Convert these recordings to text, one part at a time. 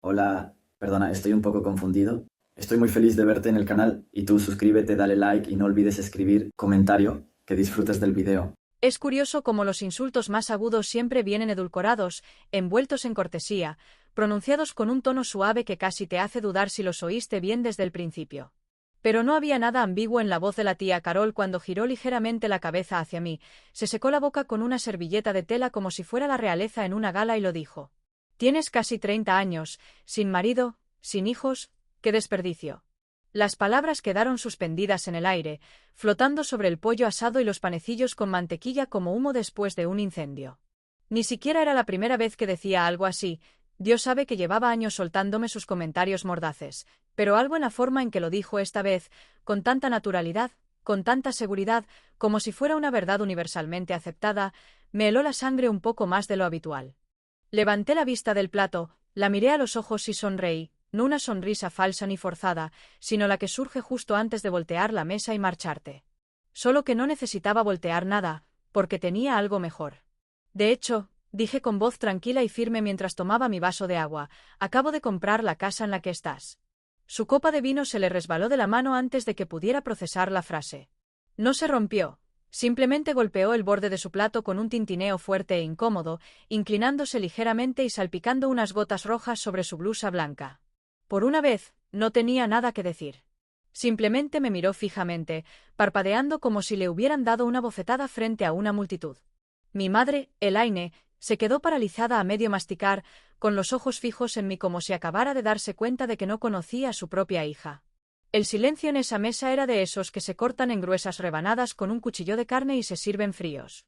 Hola, perdona, estoy un poco confundido. Estoy muy feliz de verte en el canal y tú suscríbete, dale like y no olvides escribir comentario, que disfrutes del video. Es curioso cómo los insultos más agudos siempre vienen edulcorados, envueltos en cortesía, pronunciados con un tono suave que casi te hace dudar si los oíste bien desde el principio. Pero no había nada ambiguo en la voz de la tía Carol cuando giró ligeramente la cabeza hacia mí, se secó la boca con una servilleta de tela como si fuera la realeza en una gala y lo dijo. Tienes casi 30 años, sin marido, sin hijos, qué desperdicio. Las palabras quedaron suspendidas en el aire, flotando sobre el pollo asado y los panecillos con mantequilla como humo después de un incendio. Ni siquiera era la primera vez que decía algo así. Dios sabe que llevaba años soltándome sus comentarios mordaces, pero algo en la forma en que lo dijo esta vez, con tanta naturalidad, con tanta seguridad, como si fuera una verdad universalmente aceptada, me heló la sangre un poco más de lo habitual. Levanté la vista del plato, la miré a los ojos y sonreí, no una sonrisa falsa ni forzada, sino la que surge justo antes de voltear la mesa y marcharte. Solo que no necesitaba voltear nada, porque tenía algo mejor. De hecho, dije con voz tranquila y firme mientras tomaba mi vaso de agua, acabo de comprar la casa en la que estás. Su copa de vino se le resbaló de la mano antes de que pudiera procesar la frase. No se rompió. Simplemente golpeó el borde de su plato con un tintineo fuerte e incómodo, inclinándose ligeramente y salpicando unas gotas rojas sobre su blusa blanca. Por una vez, no tenía nada que decir. Simplemente me miró fijamente, parpadeando como si le hubieran dado una bofetada frente a una multitud. Mi madre, Elaine, se quedó paralizada a medio masticar, con los ojos fijos en mí como si acabara de darse cuenta de que no conocía a su propia hija. El silencio en esa mesa era de esos que se cortan en gruesas rebanadas con un cuchillo de carne y se sirven fríos.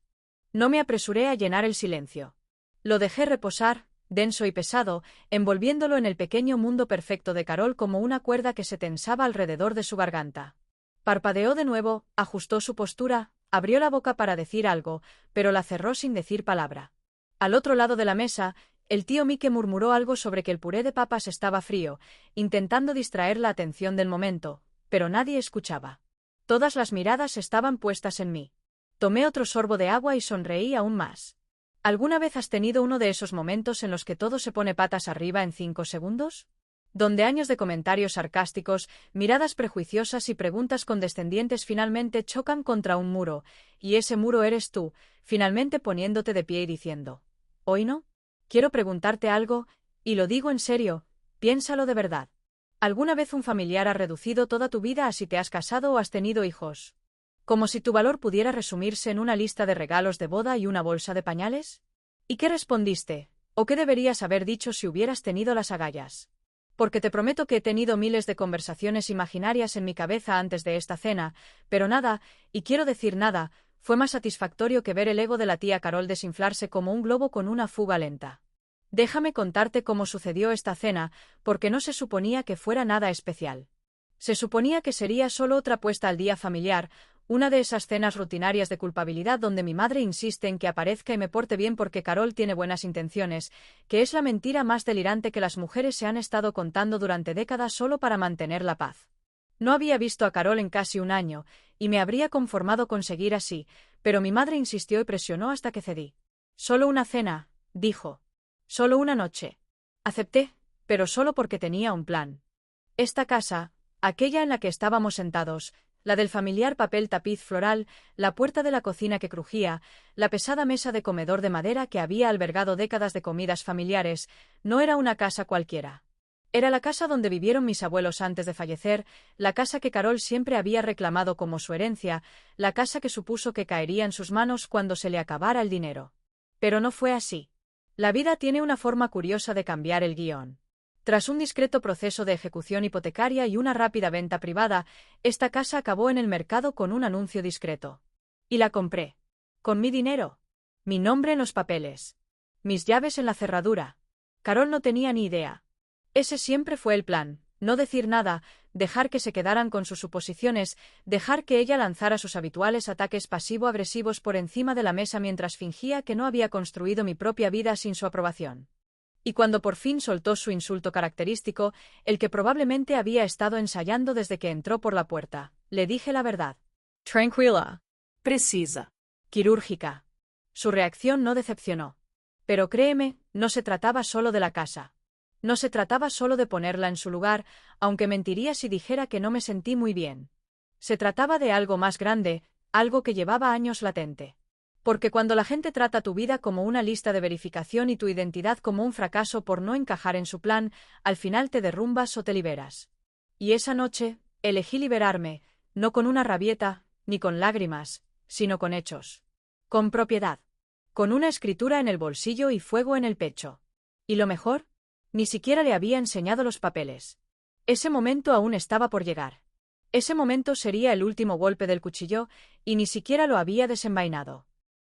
No me apresuré a llenar el silencio. Lo dejé reposar, denso y pesado, envolviéndolo en el pequeño mundo perfecto de Carol como una cuerda que se tensaba alrededor de su garganta. Parpadeó de nuevo, ajustó su postura, abrió la boca para decir algo, pero la cerró sin decir palabra. Al otro lado de la mesa, el tío Mike murmuró algo sobre que el puré de papas estaba frío, intentando distraer la atención del momento, pero nadie escuchaba. Todas las miradas estaban puestas en mí. Tomé otro sorbo de agua y sonreí aún más. ¿Alguna vez has tenido uno de esos momentos en los que todo se pone patas arriba en 5 segundos? Donde años de comentarios sarcásticos, miradas prejuiciosas y preguntas condescendientes finalmente chocan contra un muro, y ese muro eres tú, finalmente poniéndote de pie y diciendo: ¿hoy no? Quiero preguntarte algo, y lo digo en serio, piénsalo de verdad. ¿Alguna vez un familiar ha reducido toda tu vida a si te has casado o has tenido hijos? ¿Como si tu valor pudiera resumirse en una lista de regalos de boda y una bolsa de pañales? ¿Y qué respondiste? ¿O qué deberías haber dicho si hubieras tenido las agallas? Porque te prometo que he tenido miles de conversaciones imaginarias en mi cabeza antes de esta cena, pero nada, y quiero decir nada, fue más satisfactorio que ver el ego de la tía Carol desinflarse como un globo con una fuga lenta. Déjame contarte cómo sucedió esta cena, porque no se suponía que fuera nada especial. Se suponía que sería solo otra puesta al día familiar, una de esas cenas rutinarias de culpabilidad donde mi madre insiste en que aparezca y me porte bien porque Carol tiene buenas intenciones, que es la mentira más delirante que las mujeres se han estado contando durante décadas solo para mantener la paz. No había visto a Carol en casi un año, y me habría conformado con seguir así, pero mi madre insistió y presionó hasta que cedí. Solo una cena, dijo. Solo una noche. Acepté, pero solo porque tenía un plan. Esta casa, aquella en la que estábamos sentados, la del familiar papel tapiz floral, la puerta de la cocina que crujía, la pesada mesa de comedor de madera que había albergado décadas de comidas familiares, no era una casa cualquiera. Era la casa donde vivieron mis abuelos antes de fallecer, la casa que Carol siempre había reclamado como su herencia, la casa que supuso que caería en sus manos cuando se le acabara el dinero. Pero no fue así. La vida tiene una forma curiosa de cambiar el guión. Tras un discreto proceso de ejecución hipotecaria y una rápida venta privada, esta casa acabó en el mercado con un anuncio discreto. Y la compré. Con mi dinero. Mi nombre en los papeles. Mis llaves en la cerradura. Carol no tenía ni idea. Ese siempre fue el plan, no decir nada, dejar que se quedaran con sus suposiciones, dejar que ella lanzara sus habituales ataques pasivo-agresivos por encima de la mesa mientras fingía que no había construido mi propia vida sin su aprobación. Y cuando por fin soltó su insulto característico, el que probablemente había estado ensayando desde que entró por la puerta, le dije la verdad. Tranquila. Precisa. Quirúrgica. Su reacción no decepcionó. Pero créeme, no se trataba solo de la casa. No se trataba solo de ponerla en su lugar, aunque mentiría si dijera que no me sentí muy bien. Se trataba de algo más grande, algo que llevaba años latente. Porque cuando la gente trata tu vida como una lista de verificación y tu identidad como un fracaso por no encajar en su plan, al final te derrumbas o te liberas. Y esa noche, elegí liberarme, no con una rabieta, ni con lágrimas, sino con hechos. Con propiedad. Con una escritura en el bolsillo y fuego en el pecho. ¿Y lo mejor? Ni siquiera le había enseñado los papeles. Ese momento aún estaba por llegar. Ese momento sería el último golpe del cuchillo, y ni siquiera lo había desenvainado.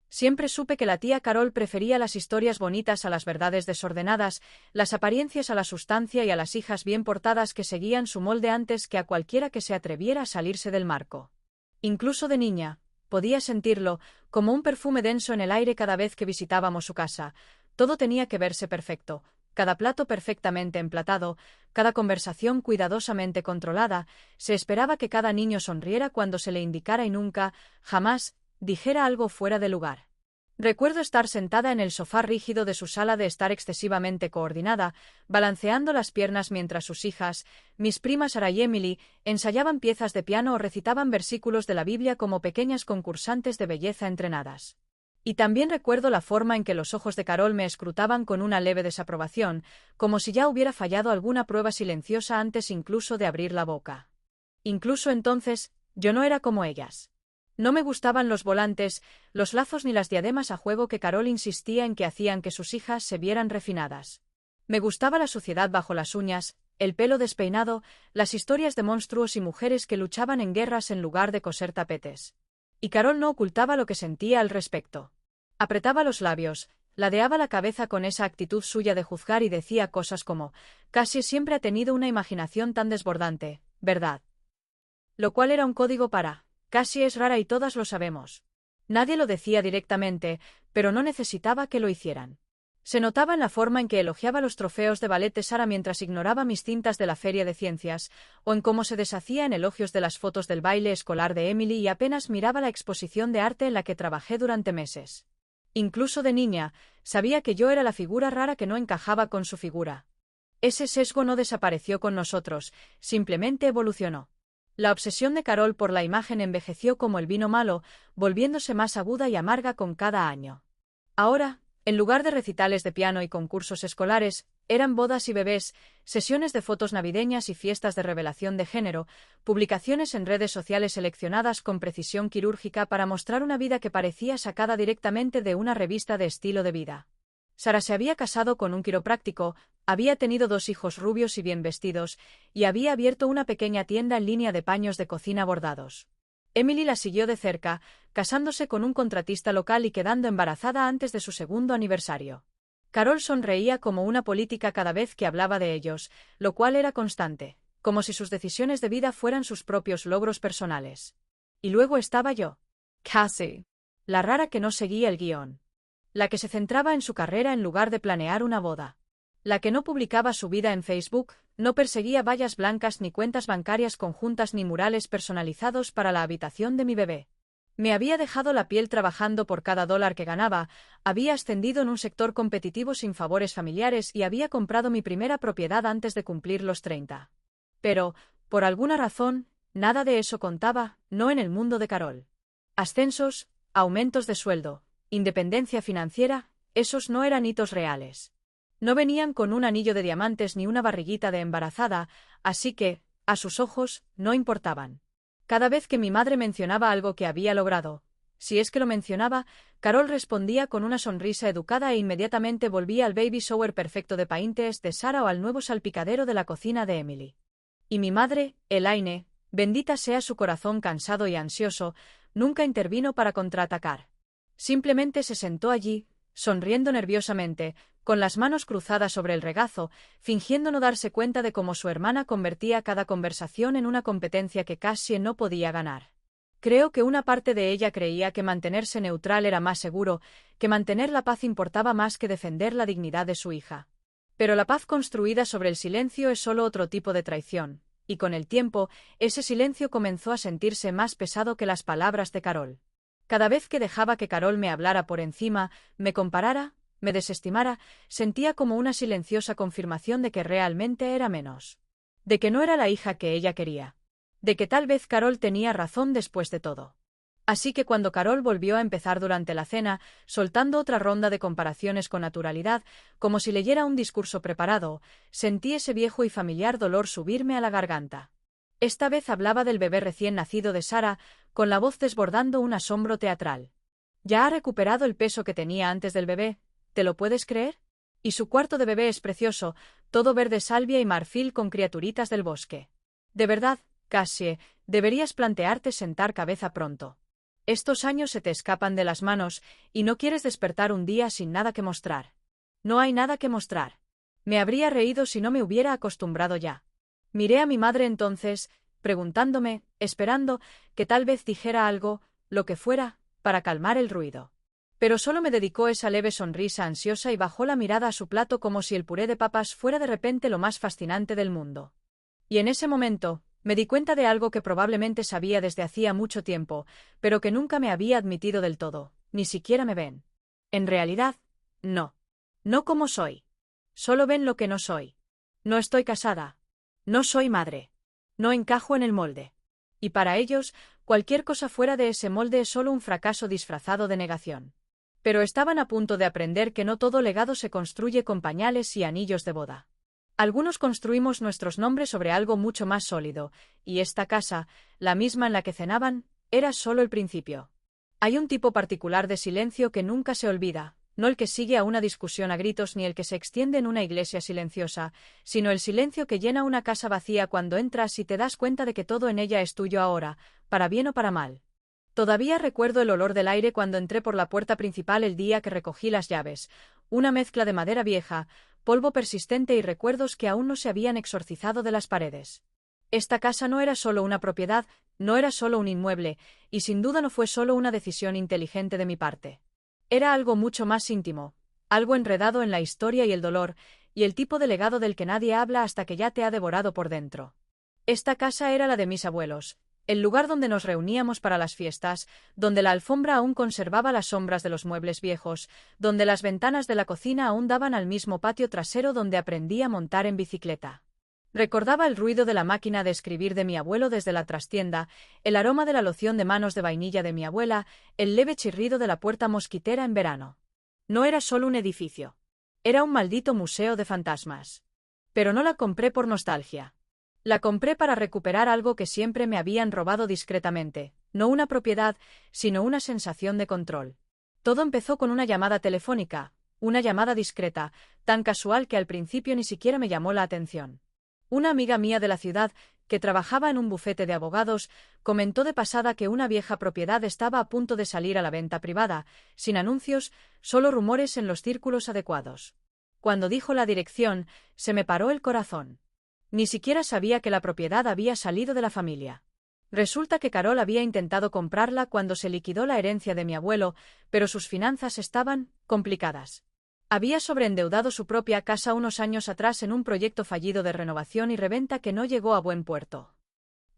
Siempre supe que la tía Carol prefería las historias bonitas a las verdades desordenadas, las apariencias a la sustancia y a las hijas bien portadas que seguían su molde antes que a cualquiera que se atreviera a salirse del marco. Incluso de niña, podía sentirlo, como un perfume denso en el aire cada vez que visitábamos su casa. Todo tenía que verse perfecto, cada plato perfectamente emplatado, cada conversación cuidadosamente controlada. Se esperaba que cada niño sonriera cuando se le indicara y nunca, jamás, dijera algo fuera de lugar. Recuerdo estar sentada en el sofá rígido de su sala de estar excesivamente coordinada, balanceando las piernas mientras sus hijas, mis primas Sara y Emily, ensayaban piezas de piano o recitaban versículos de la Biblia como pequeñas concursantes de belleza entrenadas. Y también recuerdo la forma en que los ojos de Carol me escrutaban con una leve desaprobación, como si ya hubiera fallado alguna prueba silenciosa antes incluso de abrir la boca. Incluso entonces, yo no era como ellas. No me gustaban los volantes, los lazos ni las diademas a juego que Carol insistía en que hacían que sus hijas se vieran refinadas. Me gustaba la suciedad bajo las uñas, el pelo despeinado, las historias de monstruos y mujeres que luchaban en guerras en lugar de coser tapetes. Y Carol no ocultaba lo que sentía al respecto. Apretaba los labios, ladeaba la cabeza con esa actitud suya de juzgar y decía cosas como: «Cassie siempre ha tenido una imaginación tan desbordante, ¿verdad?». Lo cual era un código para «Cassie es rara y todas lo sabemos». Nadie lo decía directamente, pero no necesitaba que lo hicieran. Se notaba en la forma en que elogiaba los trofeos de ballet de Sara mientras ignoraba mis cintas de la feria de ciencias, o en cómo se deshacía en elogios de las fotos del baile escolar de Emily y apenas miraba la exposición de arte en la que trabajé durante meses. Incluso de niña, sabía que yo era la figura rara que no encajaba con su figura. Ese sesgo no desapareció con nosotros, simplemente evolucionó. La obsesión de Carol por la imagen envejeció como el vino malo, volviéndose más aguda y amarga con cada año. Ahora, en lugar de recitales de piano y concursos escolares, eran bodas y bebés, sesiones de fotos navideñas y fiestas de revelación de género, publicaciones en redes sociales seleccionadas con precisión quirúrgica para mostrar una vida que parecía sacada directamente de una revista de estilo de vida. Sara se había casado con un quiropráctico, había tenido 2 hijos rubios y bien vestidos, y había abierto una pequeña tienda en línea de paños de cocina bordados. Emily la siguió de cerca, casándose con un contratista local y quedando embarazada antes de su 2º aniversario. Carol sonreía como una política cada vez que hablaba de ellos, lo cual era constante, como si sus decisiones de vida fueran sus propios logros personales. Y luego estaba yo. Cassie. La rara que no seguía el guión. La que se centraba en su carrera en lugar de planear una boda. La que no publicaba su vida en Facebook, no perseguía vallas blancas ni cuentas bancarias conjuntas ni murales personalizados para la habitación de mi bebé. Me había dejado la piel trabajando por cada dólar que ganaba, había ascendido en un sector competitivo sin favores familiares y había comprado mi primera propiedad antes de cumplir los 30. Pero, por alguna razón, nada de eso contaba, no en el mundo de Carol. Ascensos, aumentos de sueldo, independencia financiera, esos no eran hitos reales. No venían con un anillo de diamantes ni una barriguita de embarazada, así que, a sus ojos, no importaban. Cada vez que mi madre mencionaba algo que había logrado, si es que lo mencionaba, Carol respondía con una sonrisa educada e inmediatamente volvía al baby shower perfecto de Pinterest de Sara o al nuevo salpicadero de la cocina de Emily. Y mi madre, Elaine, bendita sea su corazón cansado y ansioso, nunca intervino para contraatacar. Simplemente se sentó allí, sonriendo nerviosamente, con las manos cruzadas sobre el regazo, fingiendo no darse cuenta de cómo su hermana convertía cada conversación en una competencia que Cassie no podía ganar. Creo que una parte de ella creía que mantenerse neutral era más seguro, que mantener la paz importaba más que defender la dignidad de su hija. Pero la paz construida sobre el silencio es solo otro tipo de traición, y con el tiempo, ese silencio comenzó a sentirse más pesado que las palabras de Carol. Cada vez que dejaba que Carol me hablara por encima, me comparara, me desestimara, sentía como una silenciosa confirmación de que realmente era menos. De que no era la hija que ella quería. De que tal vez Carol tenía razón después de todo. Así que cuando Carol volvió a empezar durante la cena, soltando otra ronda de comparaciones con naturalidad, como si leyera un discurso preparado, sentí ese viejo y familiar dolor subirme a la garganta. Esta vez hablaba del bebé recién nacido de Sara, con la voz desbordando un asombro teatral. Ya ha recuperado el peso que tenía antes del bebé, ¿te lo puedes creer? Y su cuarto de bebé es precioso, todo verde salvia y marfil con criaturitas del bosque. De verdad, Cassie, deberías plantearte sentar cabeza pronto. Estos años se te escapan de las manos, y no quieres despertar un día sin nada que mostrar. No hay nada que mostrar. Me habría reído si no me hubiera acostumbrado ya. Miré a mi madre entonces, preguntándome, esperando, que tal vez dijera algo, lo que fuera, para calmar el ruido. Pero solo me dedicó esa leve sonrisa ansiosa y bajó la mirada a su plato como si el puré de papas fuera de repente lo más fascinante del mundo. Y en ese momento, me di cuenta de algo que probablemente sabía desde hacía mucho tiempo, pero que nunca me había admitido del todo, ni siquiera me ven. En realidad, no. No como soy. Solo ven lo que no soy. No estoy casada. No soy madre. No encajo en el molde. Y para ellos, cualquier cosa fuera de ese molde es solo un fracaso disfrazado de negación. Pero estaban a punto de aprender que no todo legado se construye con pañales y anillos de boda. Algunos construimos nuestros nombres sobre algo mucho más sólido, y esta casa, la misma en la que cenaban, era solo el principio. Hay un tipo particular de silencio que nunca se olvida, no el que sigue a una discusión a gritos ni el que se extiende en una iglesia silenciosa, sino el silencio que llena una casa vacía cuando entras y te das cuenta de que todo en ella es tuyo ahora, para bien o para mal. Todavía recuerdo el olor del aire cuando entré por la puerta principal el día que recogí las llaves, una mezcla de madera vieja, polvo persistente y recuerdos que aún no se habían exorcizado de las paredes. Esta casa no era solo una propiedad, no era solo un inmueble, y sin duda no fue solo una decisión inteligente de mi parte. Era algo mucho más íntimo, algo enredado en la historia y el dolor, y el tipo de legado del que nadie habla hasta que ya te ha devorado por dentro. Esta casa era la de mis abuelos, el lugar donde nos reuníamos para las fiestas, donde la alfombra aún conservaba las sombras de los muebles viejos, donde las ventanas de la cocina aún daban al mismo patio trasero donde aprendí a montar en bicicleta. Recordaba el ruido de la máquina de escribir de mi abuelo desde la trastienda, el aroma de la loción de manos de vainilla de mi abuela, el leve chirrido de la puerta mosquitera en verano. No era solo un edificio. Era un maldito museo de fantasmas. Pero no la compré por nostalgia. La compré para recuperar algo que siempre me habían robado discretamente, no una propiedad, sino una sensación de control. Todo empezó con una llamada telefónica, una llamada discreta, tan casual que al principio ni siquiera me llamó la atención. Una amiga mía de la ciudad, que trabajaba en un bufete de abogados, comentó de pasada que una vieja propiedad estaba a punto de salir a la venta privada, sin anuncios, solo rumores en los círculos adecuados. Cuando dijo la dirección, se me paró el corazón. Ni siquiera sabía que la propiedad había salido de la familia. Resulta que Carol había intentado comprarla cuando se liquidó la herencia de mi abuelo, pero sus finanzas estaban complicadas. Había sobreendeudado su propia casa unos años atrás en un proyecto fallido de renovación y reventa que no llegó a buen puerto.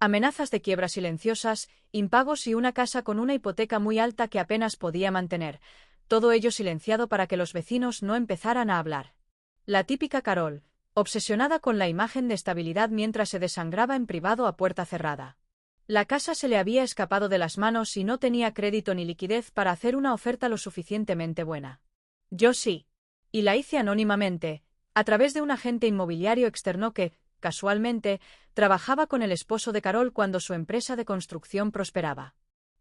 Amenazas de quiebra silenciosas, impagos y una casa con una hipoteca muy alta que apenas podía mantener, todo ello silenciado para que los vecinos no empezaran a hablar. La típica Carol, obsesionada con la imagen de estabilidad mientras se desangraba en privado a puerta cerrada. La casa se le había escapado de las manos y no tenía crédito ni liquidez para hacer una oferta lo suficientemente buena. Yo sí. Y la hice anónimamente, a través de un agente inmobiliario externo que, casualmente, trabajaba con el esposo de Carol cuando su empresa de construcción prosperaba.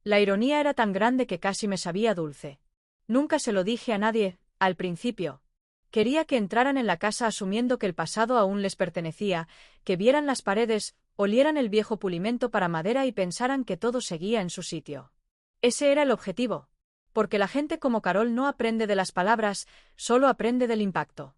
La ironía era tan grande que casi me sabía dulce. Nunca se lo dije a nadie, al principio. Quería que entraran en la casa asumiendo que el pasado aún les pertenecía, que vieran las paredes, olieran el viejo pulimento para madera y pensaran que todo seguía en su sitio. Ese era el objetivo. Porque la gente como Carol no aprende de las palabras, solo aprende del impacto.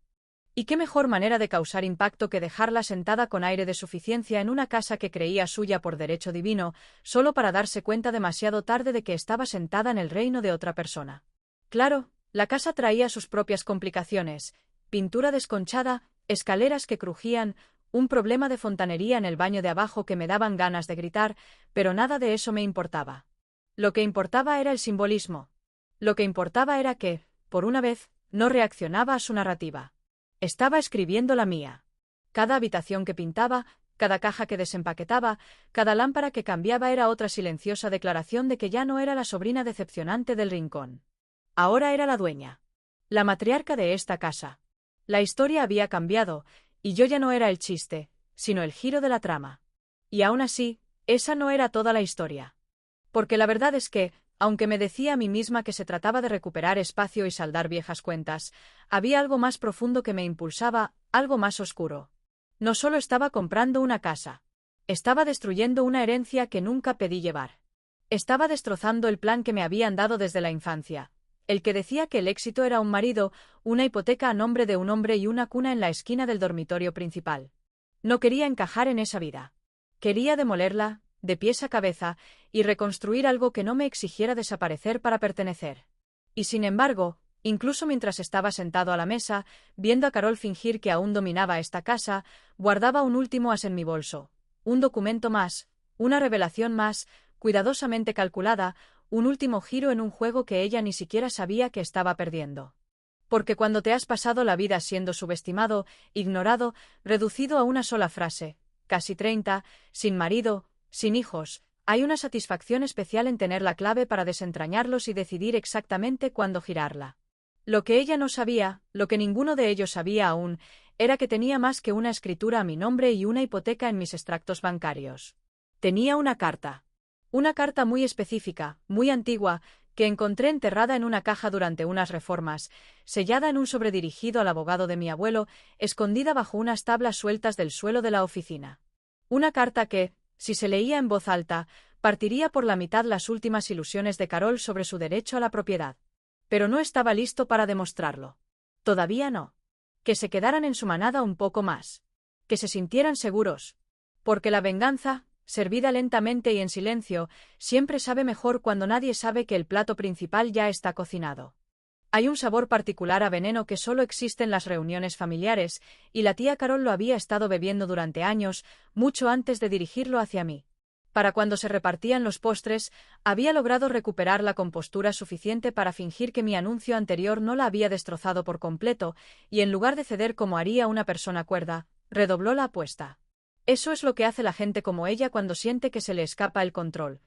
¿Y qué mejor manera de causar impacto que dejarla sentada con aire de suficiencia en una casa que creía suya por derecho divino, solo para darse cuenta demasiado tarde de que estaba sentada en el reino de otra persona? Claro, la casa traía sus propias complicaciones, pintura desconchada, escaleras que crujían, un problema de fontanería en el baño de abajo que me daban ganas de gritar, pero nada de eso me importaba. Lo que importaba era el simbolismo. Lo que importaba era que, por una vez, no reaccionaba a su narrativa. Estaba escribiendo la mía. Cada habitación que pintaba, cada caja que desempaquetaba, cada lámpara que cambiaba era otra silenciosa declaración de que ya no era la sobrina decepcionante del rincón. Ahora era la dueña. La matriarca de esta casa. La historia había cambiado, y yo ya no era el chiste, sino el giro de la trama. Y aún así, esa no era toda la historia. Porque la verdad es que, aunque me decía a mí misma que se trataba de recuperar espacio y saldar viejas cuentas, había algo más profundo que me impulsaba, algo más oscuro. No solo estaba comprando una casa. Estaba destruyendo una herencia que nunca pedí llevar. Estaba destrozando el plan que me habían dado desde la infancia, el que decía que el éxito era un marido, una hipoteca a nombre de un hombre y una cuna en la esquina del dormitorio principal. No quería encajar en esa vida. Quería demolerla, de pies a cabeza, y reconstruir algo que no me exigiera desaparecer para pertenecer. Y sin embargo, incluso mientras estaba sentado a la mesa, viendo a Carol fingir que aún dominaba esta casa, guardaba un último as en mi bolso, un documento más, una revelación más, cuidadosamente calculada, un último giro en un juego que ella ni siquiera sabía que estaba perdiendo. Porque cuando te has pasado la vida siendo subestimado, ignorado, reducido a una sola frase, casi 30, sin marido, sin hijos, hay una satisfacción especial en tener la clave para desentrañarlos y decidir exactamente cuándo girarla. Lo que ella no sabía, lo que ninguno de ellos sabía aún, era que tenía más que una escritura a mi nombre y una hipoteca en mis extractos bancarios. Tenía una carta. Una carta muy específica, muy antigua, que encontré enterrada en una caja durante unas reformas, sellada en un sobre dirigido al abogado de mi abuelo, escondida bajo unas tablas sueltas del suelo de la oficina. Una carta que, si se leía en voz alta, partiría por la mitad las últimas ilusiones de Carol sobre su derecho a la propiedad. Pero no estaba listo para demostrarlo. Todavía no. Que se quedaran en su manada un poco más. Que se sintieran seguros. Porque la venganza, servida lentamente y en silencio, siempre sabe mejor cuando nadie sabe que el plato principal ya está cocinado. Hay un sabor particular a veneno que solo existe en las reuniones familiares, y la tía Carol lo había estado bebiendo durante años, mucho antes de dirigirlo hacia mí. Para cuando se repartían los postres, había logrado recuperar la compostura suficiente para fingir que mi anuncio anterior no la había destrozado por completo, y en lugar de ceder como haría una persona cuerda, redobló la apuesta. Eso es lo que hace la gente como ella cuando siente que se le escapa el control.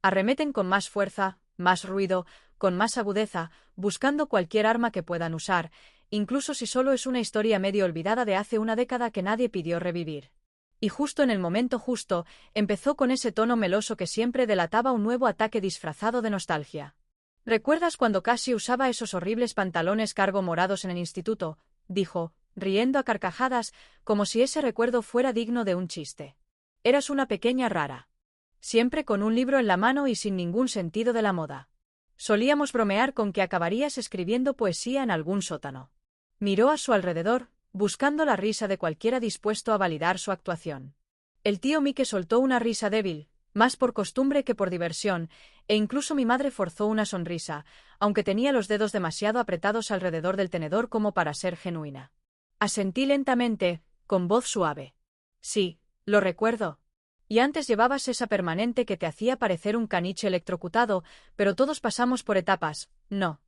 Arremeten con más fuerza, más ruido, con más agudeza, buscando cualquier arma que puedan usar, incluso si solo es una historia medio olvidada de hace una década que nadie pidió revivir. Y justo en el momento justo, empezó con ese tono meloso que siempre delataba un nuevo ataque disfrazado de nostalgia. ¿Recuerdas cuando casi usaba esos horribles pantalones cargo morados en el instituto?, dijo, riendo a carcajadas, como si ese recuerdo fuera digno de un chiste. Eras una pequeña rara. Siempre con un libro en la mano y sin ningún sentido de la moda. Solíamos bromear con que acabarías escribiendo poesía en algún sótano. Miró a su alrededor, buscando la risa de cualquiera dispuesto a validar su actuación. El tío Mike soltó una risa débil, más por costumbre que por diversión, e incluso mi madre forzó una sonrisa, aunque tenía los dedos demasiado apretados alrededor del tenedor como para ser genuina. Asentí lentamente, con voz suave. Sí, lo recuerdo. Y antes llevabas esa permanente que te hacía parecer un caniche electrocutado, pero todos pasamos por etapas, ¿no?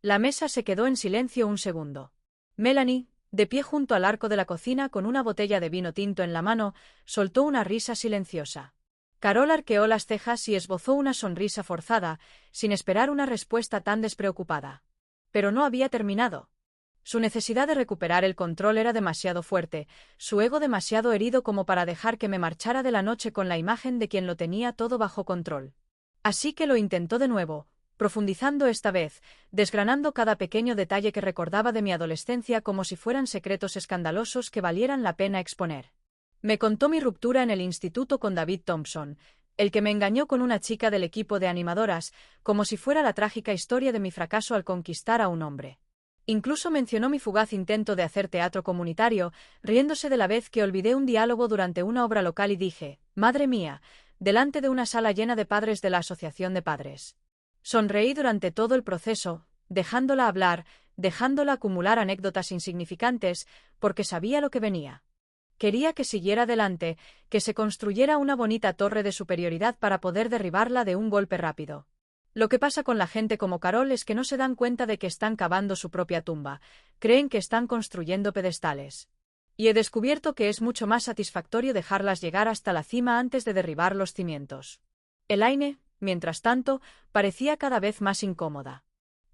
La mesa se quedó en silencio un segundo. Melanie, de pie junto al arco de la cocina con una botella de vino tinto en la mano, soltó una risa silenciosa. Carol arqueó las cejas y esbozó una sonrisa forzada, sin esperar una respuesta tan despreocupada. Pero no había terminado. Su necesidad de recuperar el control era demasiado fuerte, su ego demasiado herido como para dejar que me marchara de la noche con la imagen de quien lo tenía todo bajo control. Así que lo intentó de nuevo, profundizando esta vez, desgranando cada pequeño detalle que recordaba de mi adolescencia como si fueran secretos escandalosos que valieran la pena exponer. Me contó mi ruptura en el instituto con David Thompson, el que me engañó con una chica del equipo de animadoras, como si fuera la trágica historia de mi fracaso al conquistar a un hombre. Incluso mencionó mi fugaz intento de hacer teatro comunitario, riéndose de la vez que olvidé un diálogo durante una obra local y dije, «Madre mía», delante de una sala llena de padres de la Asociación de Padres. Sonreí durante todo el proceso, dejándola hablar, dejándola acumular anécdotas insignificantes, porque sabía lo que venía. Quería que siguiera adelante, que se construyera una bonita torre de superioridad para poder derribarla de un golpe rápido. Lo que pasa con la gente como Carol es que no se dan cuenta de que están cavando su propia tumba, creen que están construyendo pedestales. Y he descubierto que es mucho más satisfactorio dejarlas llegar hasta la cima antes de derribar los cimientos. Elaine, mientras tanto, parecía cada vez más incómoda.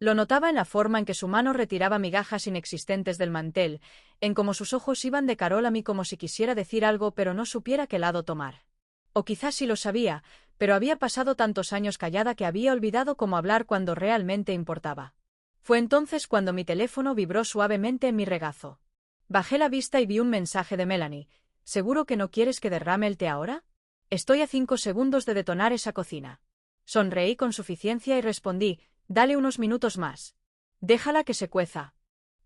Lo notaba en la forma en que su mano retiraba migajas inexistentes del mantel, en cómo sus ojos iban de Carol a mí como si quisiera decir algo pero no supiera qué lado tomar. O quizás sí lo sabía, pero había pasado tantos años callada que había olvidado cómo hablar cuando realmente importaba. Fue entonces cuando mi teléfono vibró suavemente en mi regazo. Bajé la vista y vi un mensaje de Melanie. ¿Seguro que no quieres que derrame el té ahora? Estoy a 5 segundos de detonar esa cocina. Sonreí con suficiencia y respondí, dale unos minutos más. Déjala que se cueza.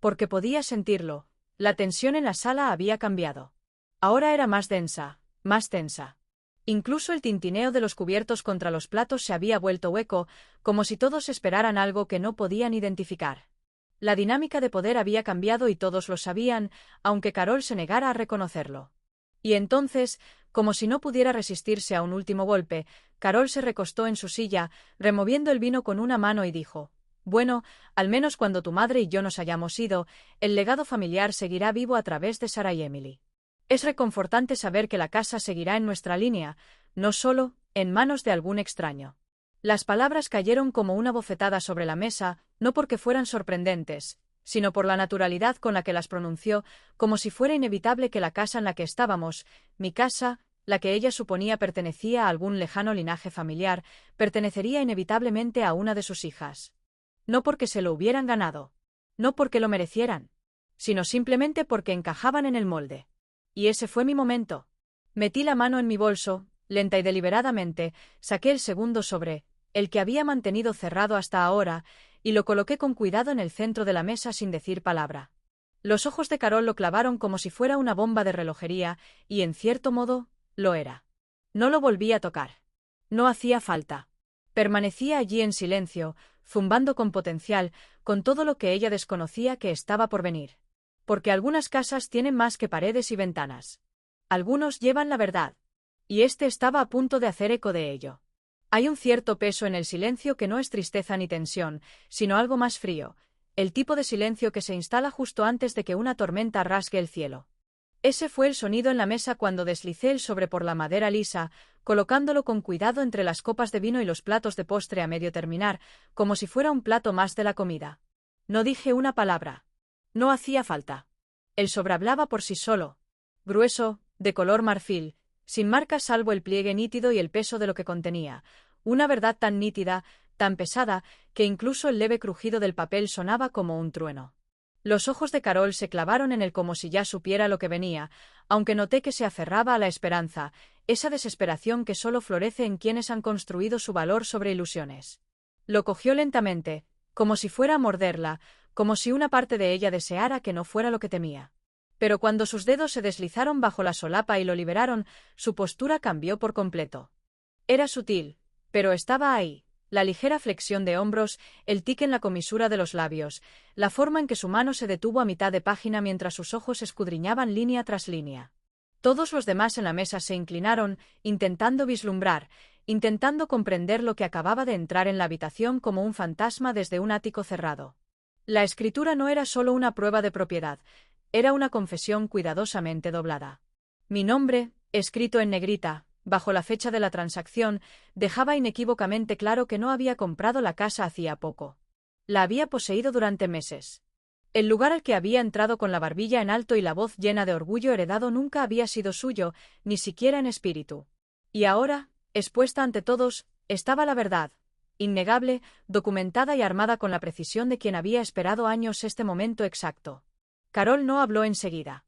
Porque podía sentirlo, la tensión en la sala había cambiado. Ahora era más densa, más tensa. Incluso el tintineo de los cubiertos contra los platos se había vuelto hueco, como si todos esperaran algo que no podían identificar. La dinámica de poder había cambiado y todos lo sabían, aunque Carol se negara a reconocerlo. Y entonces, como si no pudiera resistirse a un último golpe, Carol se recostó en su silla, removiendo el vino con una mano y dijo, bueno, al menos cuando tu madre y yo nos hayamos ido, el legado familiar seguirá vivo a través de Sarah y Emily. Es reconfortante saber que la casa seguirá en nuestra línea, no solo en manos de algún extraño. Las palabras cayeron como una bofetada sobre la mesa, no porque fueran sorprendentes, sino por la naturalidad con la que las pronunció, como si fuera inevitable que la casa en la que estábamos, mi casa, la que ella suponía pertenecía a algún lejano linaje familiar, pertenecería inevitablemente a una de sus hijas. No porque se lo hubieran ganado, no porque lo merecieran, sino simplemente porque encajaban en el molde. Y ese fue mi momento. Metí la mano en mi bolso, lenta y deliberadamente, saqué el segundo sobre, el que había mantenido cerrado hasta ahora, y lo coloqué con cuidado en el centro de la mesa sin decir palabra. Los ojos de Carol lo clavaron como si fuera una bomba de relojería, y en cierto modo, lo era. No lo volví a tocar. No hacía falta. Permanecía allí en silencio, zumbando con potencial, con todo lo que ella desconocía que estaba por venir. Porque algunas casas tienen más que paredes y ventanas. Algunos llevan la verdad. Y este estaba a punto de hacer eco de ello. Hay un cierto peso en el silencio que no es tristeza ni tensión, sino algo más frío, el tipo de silencio que se instala justo antes de que una tormenta rasgue el cielo. Ese fue el sonido en la mesa cuando deslicé el sobre por la madera lisa, colocándolo con cuidado entre las copas de vino y los platos de postre a medio terminar, como si fuera un plato más de la comida. No dije una palabra. No hacía falta. El sobre hablaba por sí solo. Grueso, de color marfil, sin marcas salvo el pliegue nítido y el peso de lo que contenía, una verdad tan nítida, tan pesada, que incluso el leve crujido del papel sonaba como un trueno. Los ojos de Carol se clavaron en él como si ya supiera lo que venía, aunque noté que se aferraba a la esperanza, esa desesperación que solo florece en quienes han construido su valor sobre ilusiones. Lo cogió lentamente, como si fuera a morderla, como si una parte de ella deseara que no fuera lo que temía. Pero cuando sus dedos se deslizaron bajo la solapa y lo liberaron, su postura cambió por completo. Era sutil, pero estaba ahí, la ligera flexión de hombros, el tic en la comisura de los labios, la forma en que su mano se detuvo a mitad de página mientras sus ojos escudriñaban línea tras línea. Todos los demás en la mesa se inclinaron, intentando vislumbrar, intentando comprender lo que acababa de entrar en la habitación como un fantasma desde un ático cerrado. La escritura no era solo una prueba de propiedad, era una confesión cuidadosamente doblada. Mi nombre, escrito en negrita, bajo la fecha de la transacción, dejaba inequívocamente claro que no había comprado la casa hacía poco. La había poseído durante meses. El lugar al que había entrado con la barbilla en alto y la voz llena de orgullo heredado nunca había sido suyo, ni siquiera en espíritu. Y ahora, expuesta ante todos, estaba la verdad, innegable, documentada y armada con la precisión de quien había esperado años este momento exacto. Carol no habló enseguida.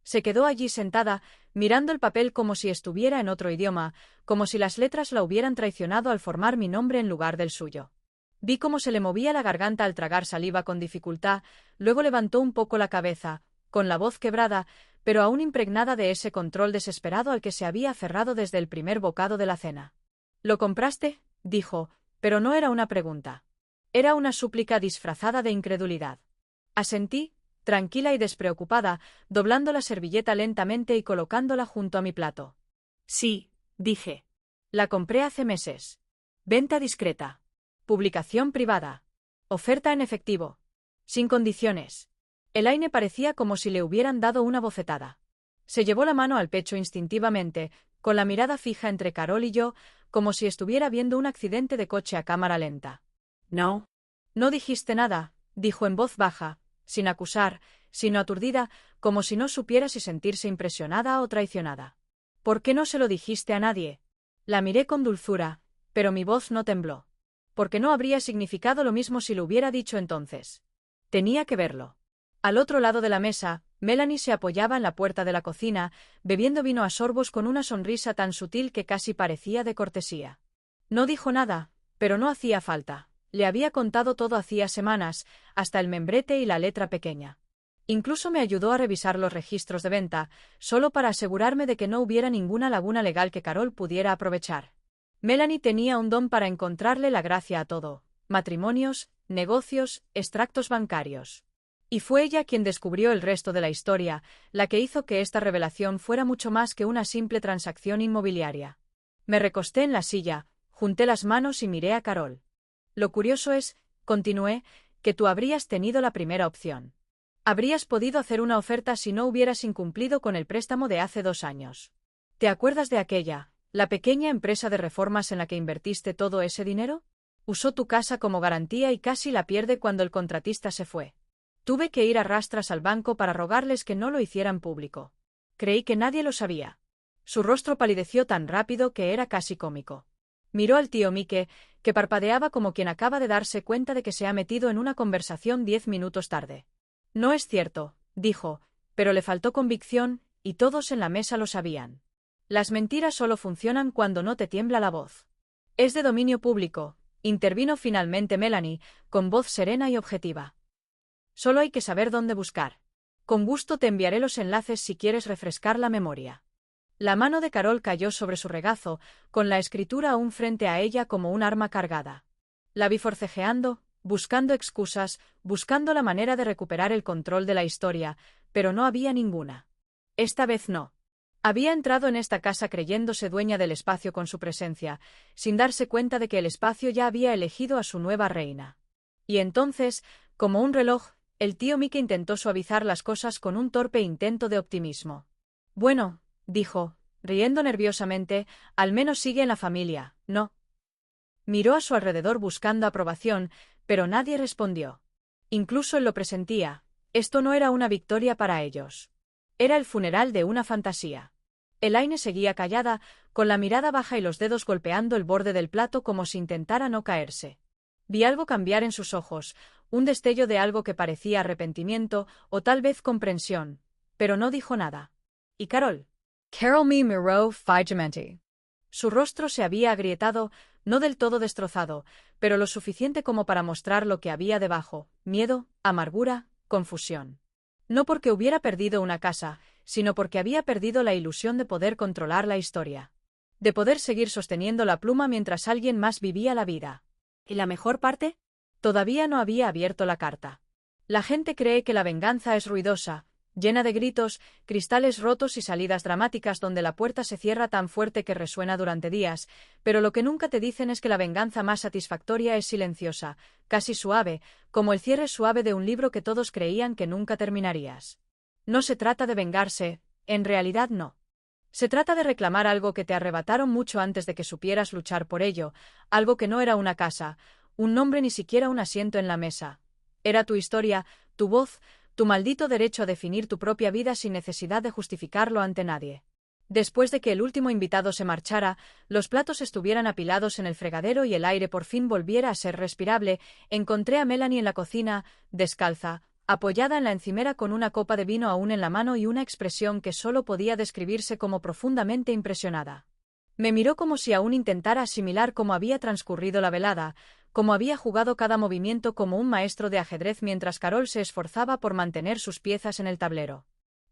Se quedó allí sentada, mirando el papel como si estuviera en otro idioma, como si las letras la hubieran traicionado al formar mi nombre en lugar del suyo. Vi cómo se le movía la garganta al tragar saliva con dificultad, luego levantó un poco la cabeza, con la voz quebrada, pero aún impregnada de ese control desesperado al que se había aferrado desde el primer bocado de la cena. «¿Lo compraste?», dijo, pero no era una pregunta. Era una súplica disfrazada de incredulidad. Asentí, tranquila y despreocupada, doblando la servilleta lentamente y colocándola junto a mi plato. «Sí», dije. «La compré hace meses. Venta discreta». Publicación privada. Oferta en efectivo. Sin condiciones. Elaine parecía como si le hubieran dado una bofetada. Se llevó la mano al pecho instintivamente, con la mirada fija entre Carol y yo, como si estuviera viendo un accidente de coche a cámara lenta. No. No dijiste nada, dijo en voz baja, sin acusar, sino aturdida, como si no supiera si sentirse impresionada o traicionada. ¿Por qué no se lo dijiste a nadie? La miré con dulzura, pero mi voz no tembló. Porque no habría significado lo mismo si lo hubiera dicho entonces. Tenía que verlo. Al otro lado de la mesa, Melanie se apoyaba en la puerta de la cocina, bebiendo vino a sorbos con una sonrisa tan sutil que casi parecía de cortesía. No dijo nada, pero no hacía falta. Le había contado todo hacía semanas, hasta el membrete y la letra pequeña. Incluso me ayudó a revisar los registros de venta, solo para asegurarme de que no hubiera ninguna laguna legal que Carol pudiera aprovechar. Melanie tenía un don para encontrarle la gracia a todo: matrimonios, negocios, extractos bancarios. Y fue ella quien descubrió el resto de la historia, la que hizo que esta revelación fuera mucho más que una simple transacción inmobiliaria. Me recosté en la silla, junté las manos y miré a Carol. Lo curioso es, continué, que tú habrías tenido la primera opción. Habrías podido hacer una oferta si no hubieras incumplido con el préstamo de hace 2 años. ¿Te acuerdas de aquella, la pequeña empresa de reformas en la que invertiste todo ese dinero? Usó tu casa como garantía y casi la pierde cuando el contratista se fue. Tuve que ir a rastras al banco para rogarles que no lo hicieran público. Creí que nadie lo sabía. Su rostro palideció tan rápido que era casi cómico. Miró al tío Mike, que parpadeaba como quien acaba de darse cuenta de que se ha metido en una conversación 10 minutos tarde. No es cierto, dijo, pero le faltó convicción, y todos en la mesa lo sabían. Las mentiras solo funcionan cuando no te tiembla la voz. Es de dominio público, intervino finalmente Melanie, con voz serena y objetiva. Solo hay que saber dónde buscar. Con gusto te enviaré los enlaces si quieres refrescar la memoria. La mano de Carol cayó sobre su regazo, con la escritura aún frente a ella como un arma cargada. La vi forcejeando, buscando excusas, buscando la manera de recuperar el control de la historia, pero no había ninguna. Esta vez no. Había entrado en esta casa creyéndose dueña del espacio con su presencia, sin darse cuenta de que el espacio ya había elegido a su nueva reina. Y entonces, como un reloj, el tío Mike intentó suavizar las cosas con un torpe intento de optimismo. Bueno, dijo, riendo nerviosamente, al menos sigue en la familia, ¿no? Miró a su alrededor buscando aprobación, pero nadie respondió. Incluso él lo presentía, esto no era una victoria para ellos. Era el funeral de una fantasía. Elaine seguía callada, con la mirada baja y los dedos golpeando el borde del plato como si intentara no caerse. Vi algo cambiar en sus ojos, un destello de algo que parecía arrepentimiento o tal vez comprensión, pero no dijo nada. ¿Y Carol? Carol me miró fijamente. Su rostro se había agrietado, no del todo destrozado, pero lo suficiente como para mostrar lo que había debajo: miedo, amargura, confusión. No porque hubiera perdido una casa, sino porque había perdido la ilusión de poder controlar la historia. De poder seguir sosteniendo la pluma mientras alguien más vivía la vida. ¿Y la mejor parte? Todavía no había abierto la carta. La gente cree que la venganza es ruidosa, llena de gritos, cristales rotos y salidas dramáticas donde la puerta se cierra tan fuerte que resuena durante días, pero lo que nunca te dicen es que la venganza más satisfactoria es silenciosa, casi suave, como el cierre suave de un libro que todos creían que nunca terminarías. No se trata de vengarse, en realidad no. Se trata de reclamar algo que te arrebataron mucho antes de que supieras luchar por ello, algo que no era una casa, un nombre, ni siquiera un asiento en la mesa. Era tu historia, tu voz, tu maldito derecho a definir tu propia vida sin necesidad de justificarlo ante nadie. Después de que el último invitado se marchara, los platos estuvieran apilados en el fregadero y el aire por fin volviera a ser respirable, encontré a Melanie en la cocina, descalza, apoyada en la encimera con una copa de vino aún en la mano y una expresión que solo podía describirse como profundamente impresionada. Me miró como si aún intentara asimilar cómo había transcurrido la velada, cómo había jugado cada movimiento como un maestro de ajedrez mientras Carol se esforzaba por mantener sus piezas en el tablero.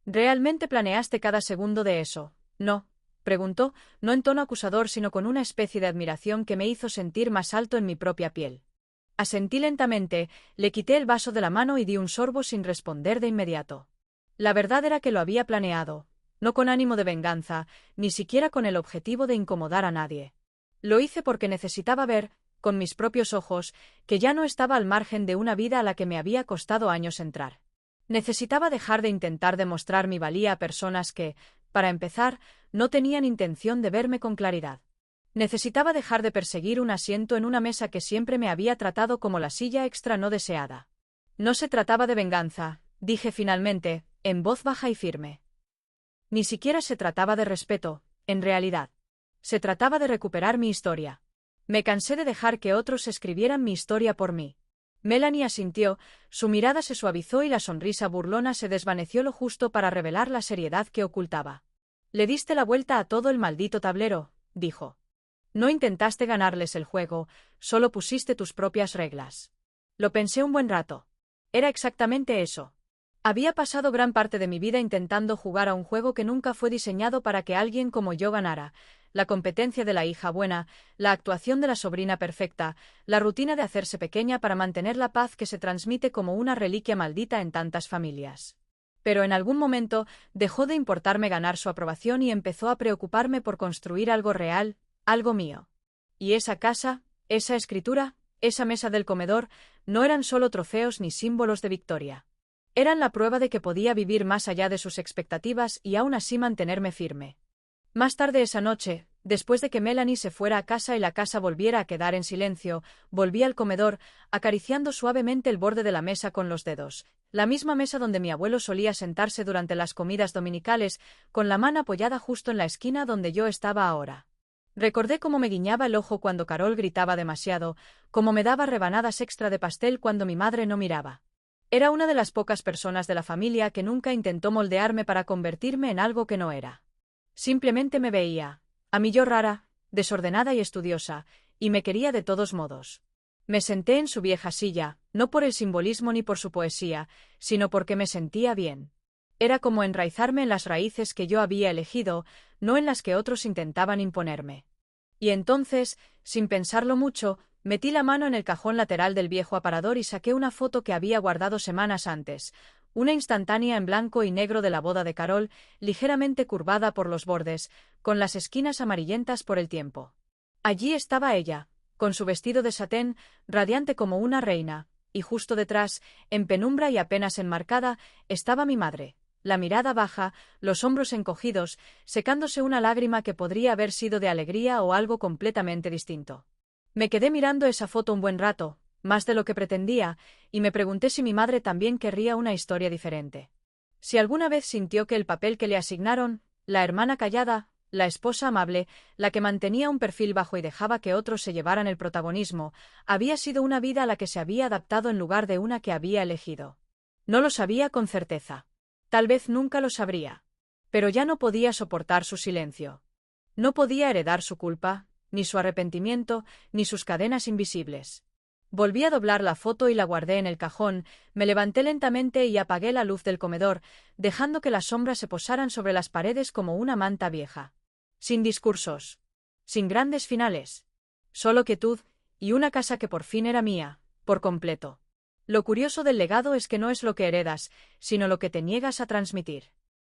¿Realmente planeaste cada segundo de eso? ¿No? Preguntó, no en tono acusador sino con una especie de admiración que me hizo sentir más alto en mi propia piel. Asentí lentamente, le quité el vaso de la mano y di un sorbo sin responder de inmediato. La verdad era que lo había planeado, no con ánimo de venganza, ni siquiera con el objetivo de incomodar a nadie. Lo hice porque necesitaba ver, con mis propios ojos, que ya no estaba al margen de una vida a la que me había costado años entrar. Necesitaba dejar de intentar demostrar mi valía a personas que, para empezar, no tenían intención de verme con claridad. Necesitaba dejar de perseguir un asiento en una mesa que siempre me había tratado como la silla extra no deseada. No se trataba de venganza, dije finalmente, en voz baja y firme. Ni siquiera se trataba de respeto, en realidad. Se trataba de recuperar mi historia. Me cansé de dejar que otros escribieran mi historia por mí. Melanie asintió, su mirada se suavizó y la sonrisa burlona se desvaneció lo justo para revelar la seriedad que ocultaba. Le diste la vuelta a todo el maldito tablero, dijo. No intentaste ganarles el juego, solo pusiste tus propias reglas. Lo pensé un buen rato. Era exactamente eso. Había pasado gran parte de mi vida intentando jugar a un juego que nunca fue diseñado para que alguien como yo ganara. La competencia de la hija buena, la actuación de la sobrina perfecta, la rutina de hacerse pequeña para mantener la paz que se transmite como una reliquia maldita en tantas familias. Pero en algún momento dejó de importarme ganar su aprobación y empezó a preocuparme por construir algo real, algo mío. Y esa casa, esa escritura, esa mesa del comedor, no eran solo trofeos ni símbolos de victoria. Eran la prueba de que podía vivir más allá de sus expectativas y aún así mantenerme firme. Más tarde esa noche, después de que Melanie se fuera a casa y la casa volviera a quedar en silencio, volví al comedor, acariciando suavemente el borde de la mesa con los dedos, la misma mesa donde mi abuelo solía sentarse durante las comidas dominicales, con la mano apoyada justo en la esquina donde yo estaba ahora. Recordé cómo me guiñaba el ojo cuando Carol gritaba demasiado, cómo me daba rebanadas extra de pastel cuando mi madre no miraba. Era una de las pocas personas de la familia que nunca intentó moldearme para convertirme en algo que no era. Simplemente me veía, a mí yo rara, desordenada y estudiosa, y me quería de todos modos. Me senté en su vieja silla, no por el simbolismo ni por su poesía, sino porque me sentía bien. Era como enraizarme en las raíces que yo había elegido, no en las que otros intentaban imponerme. Y entonces, sin pensarlo mucho, metí la mano en el cajón lateral del viejo aparador y saqué una foto que había guardado semanas antes, una instantánea en blanco y negro de la boda de Carol, ligeramente curvada por los bordes, con las esquinas amarillentas por el tiempo. Allí estaba ella, con su vestido de satén, radiante como una reina, y justo detrás, en penumbra y apenas enmarcada, estaba mi madre, la mirada baja, los hombros encogidos, secándose una lágrima que podría haber sido de alegría o algo completamente distinto. Me quedé mirando esa foto un buen rato, más de lo que pretendía, y me pregunté si mi madre también querría una historia diferente. Si alguna vez sintió que el papel que le asignaron, la hermana callada, la esposa amable, la que mantenía un perfil bajo y dejaba que otros se llevaran el protagonismo, había sido una vida a la que se había adaptado en lugar de una que había elegido. No lo sabía con certeza. Tal vez nunca lo sabría. Pero ya no podía soportar su silencio. No podía heredar su culpa, ni su arrepentimiento, ni sus cadenas invisibles. Volví a doblar la foto y la guardé en el cajón, me levanté lentamente y apagué la luz del comedor, dejando que las sombras se posaran sobre las paredes como una manta vieja. Sin discursos. Sin grandes finales. Solo quietud, y una casa que por fin era mía, por completo. Lo curioso del legado es que no es lo que heredas, sino lo que te niegas a transmitir.